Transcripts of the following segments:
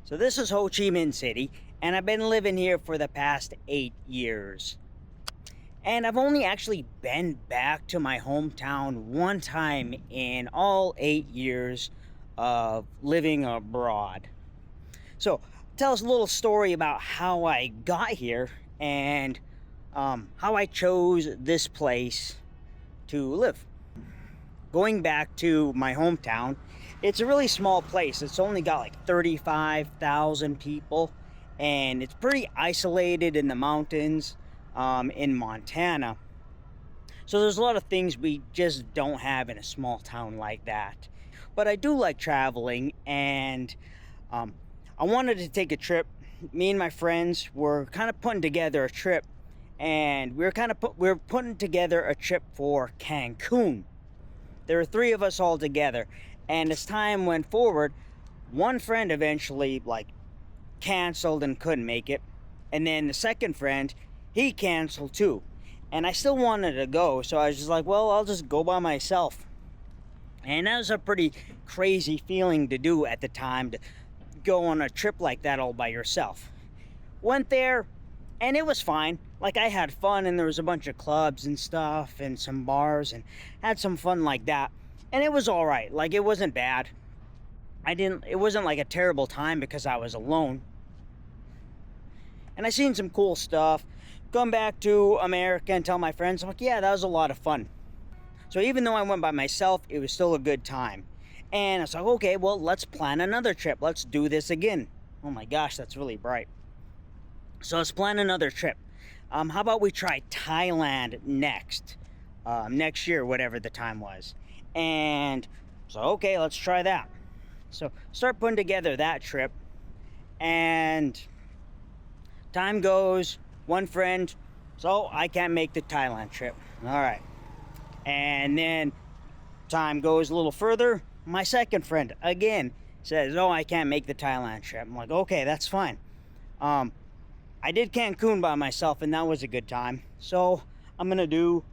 So this is Ho Chi Minh City, and I've been living here for the past 8 years. And I've only actually been back to my hometown one time in all 8 years of living abroad. So, tell us a little story about how I got here and how I chose this place to live. Going back to my hometown, it's a really small place. It's only got like 35,000 people, and it's pretty isolated in the mountains in Montana. So there's a lot of things we just don't have in a small town like that. But I do like traveling, and I wanted to take a trip. Me and my friends were kind of putting together a trip, and we were putting together a trip for Cancun. There were three of us all together, and as time went forward, one friend eventually canceled and couldn't make it, and then the second friend, he canceled too. And I still wanted to go, so I was just like, well, I'll just go by myself. And that was a pretty crazy feeling to do at the time, to go on a trip like that all by yourself. Went there, and it was fine. Like, I had fun, and there was a bunch of clubs and stuff and some bars, and had some fun like that. And it was all right. Like, it wasn't bad. It wasn't like a terrible time because I was alone. And I seen some cool stuff. Come back to America and tell my friends, I'm like, yeah, that was a lot of fun. So even though I went by myself, it was still a good time. And I was like, okay, well, let's plan another trip. Let's do this again. Oh my gosh, that's really bright. So let's plan another trip. How about we try Thailand next year, whatever the time was. And so, okay, let's try that. So start putting together that trip, and time goes. One friend, so I can't make the Thailand trip. All right. And then time goes a little further. My second friend again says, oh, I can't make the Thailand trip. I'm like, okay, that's fine. I did Cancun by myself, and that was a good time. So I'm gonna do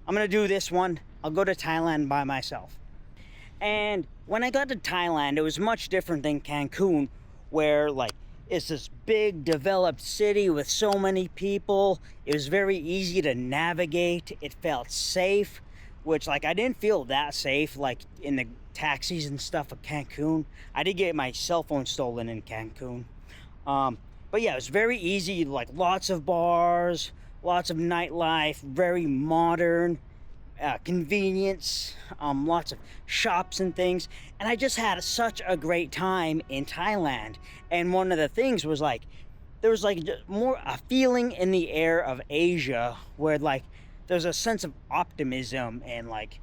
this one. I'll go to Thailand by myself. And when I got to Thailand, it was much different than Cancun, where it's this big developed city with so many people. It was very easy to navigate. It felt safe, which I didn't feel that safe in the taxis and stuff of Cancun. I did get my cell phone stolen in Cancun. But yeah, it was very easy, lots of bars, lots of nightlife, very modern, convenience, lots of shops and things. And I just had such a great time in Thailand. And one of the things was there was more a feeling in the air of Asia, where there's a sense of optimism and like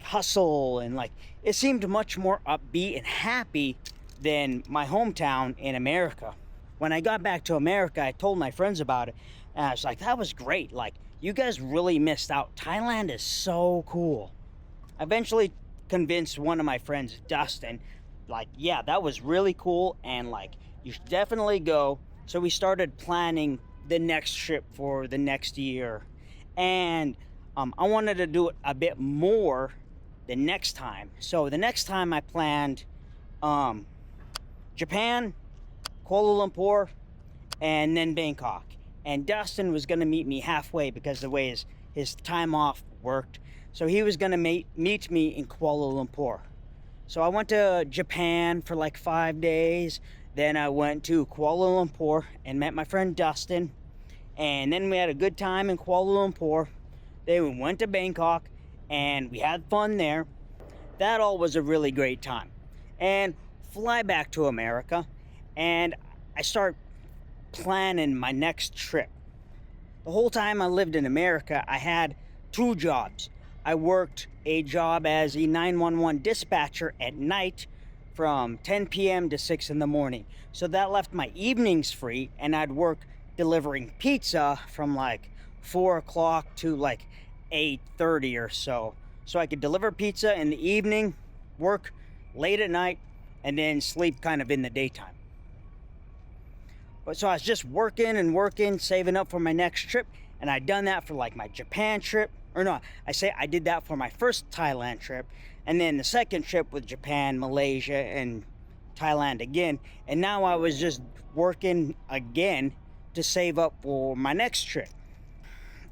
hustle, and it seemed much more upbeat and happy than my hometown in America. When I got back to America, I told my friends about it, and I was like, that was great. You guys really missed out. Thailand is so cool. I eventually convinced one of my friends, Dustin, yeah, that was really cool, and you should definitely go. So we started planning the next trip for the next year. And I wanted to do it a bit more the next time. So the next time I planned Japan, Kuala Lumpur, and then Bangkok. And Dustin was going to meet me halfway because the way his time off worked. So he was going to meet me in Kuala Lumpur. So I went to Japan for 5 days. Then I went to Kuala Lumpur and met my friend Dustin. And then we had a good time in Kuala Lumpur. Then we went to Bangkok and we had fun there. That all was a really great time. And fly back to America, and I start planning my next trip. The whole time I lived in America, I had 2 jobs. I worked a job as a 911 dispatcher at night from 10 p.m. to 6 in the morning. So that left my evenings free, and I'd work delivering pizza from 4 o'clock to 8:30 or so. So I could deliver pizza in the evening, work late at night, and then sleep kind of in the daytime. But so I was just working, saving up for my next trip, and I'd done that for my Japan trip. Or no, I did that for my first Thailand trip, and then the second trip with Japan, Malaysia, and Thailand again, and now I was just working again to save up for my next trip.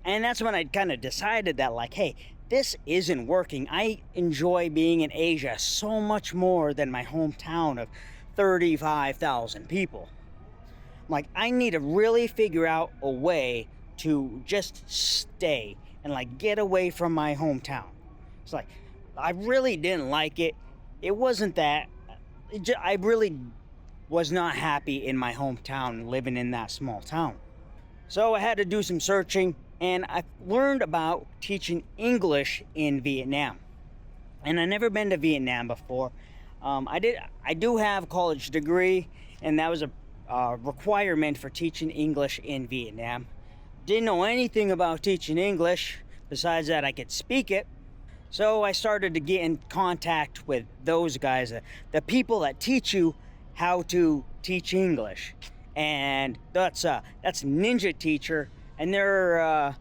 And that's when I kind of decided that, like, hey, this isn't working. I enjoy being in Asia so much more than my hometown of 35,000 people. Like, I need to really figure out a way to just stay and like get away from my hometown. It's like, I really didn't like it. It wasn't that, I really was not happy in my hometown living in that small town. So I had to do some searching, and I learned about teaching English in Vietnam. And I never been to Vietnam before. I do have a college degree, and that was a requirement for teaching English in Vietnam. Didn't know anything about teaching English besides that I could speak it. So I started to get in contact with those guys, the people that teach you how to teach English. And that's Ninja Teacher, and they're a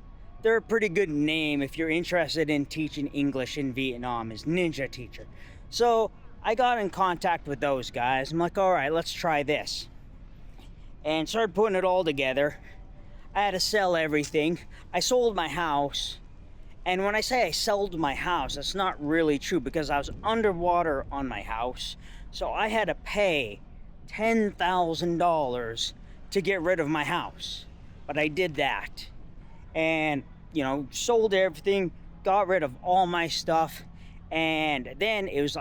pretty good name if you're interested in teaching English in Vietnam, is Ninja Teacher. So I got in contact with those guys. I'm like, all right, let's try this. And started putting it all together. I had to sell everything. I sold my house. And when I say I sold my house, that's not really true, because I was underwater on my house. So I had to pay $10,000 to get rid of my house. But I did that. And, sold everything, got rid of all my stuff. And then it was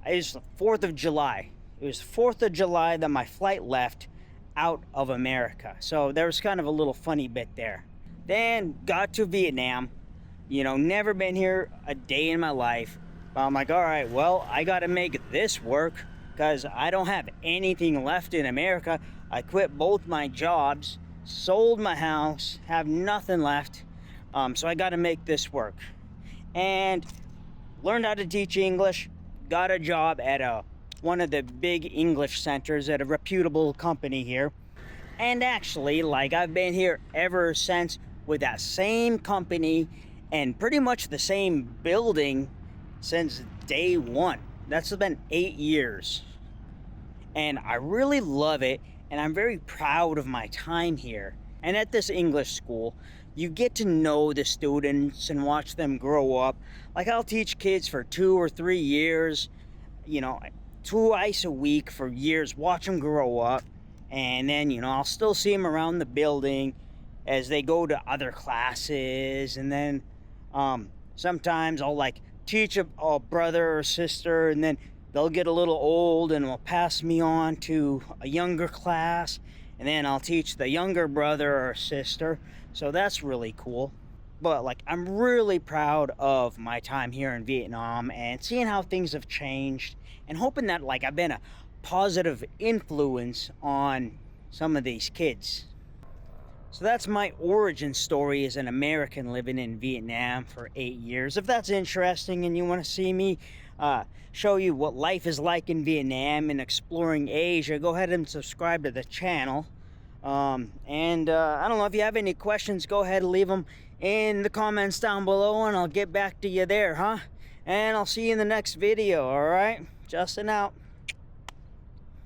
the 4th of July. It was 4th of July that my flight left out of America. So there was kind of a little funny bit there. Then got to Vietnam. Never been here a day in my life. But I'm like, all right, well, I got to make this work because I don't have anything left in America. I quit both my jobs, sold my house, have nothing left. So I got to make this work. And learned how to teach English, got a job at one of the big English centers at a reputable company here. And actually, like, I've been here ever since with that same company and pretty much the same building since day one. That's been 8 years. And I really love it, and I'm very proud of my time here. And at this English school, you get to know the students and watch them grow up. Like, I'll teach kids for 2 or 3 years, twice a week for years, watch them grow up. And then, I'll still see them around the building as they go to other classes. And then sometimes I'll like teach a brother or sister, and then they'll get a little old and will pass me on to a younger class, and then I'll teach the younger brother or sister. So that's really cool. But like, I'm really proud of my time here in Vietnam and seeing how things have changed, and hoping that like I've been a positive influence on some of these kids. So that's my origin story as an American living in Vietnam for 8 years. If that's interesting and you want to see me show you what life is like in Vietnam and exploring Asia, go ahead and subscribe to the channel. I don't know, if you have any questions, go ahead and leave them in the comments down below, and I'll get back to you there, huh? And I'll see you in the next video, alright? Justin out.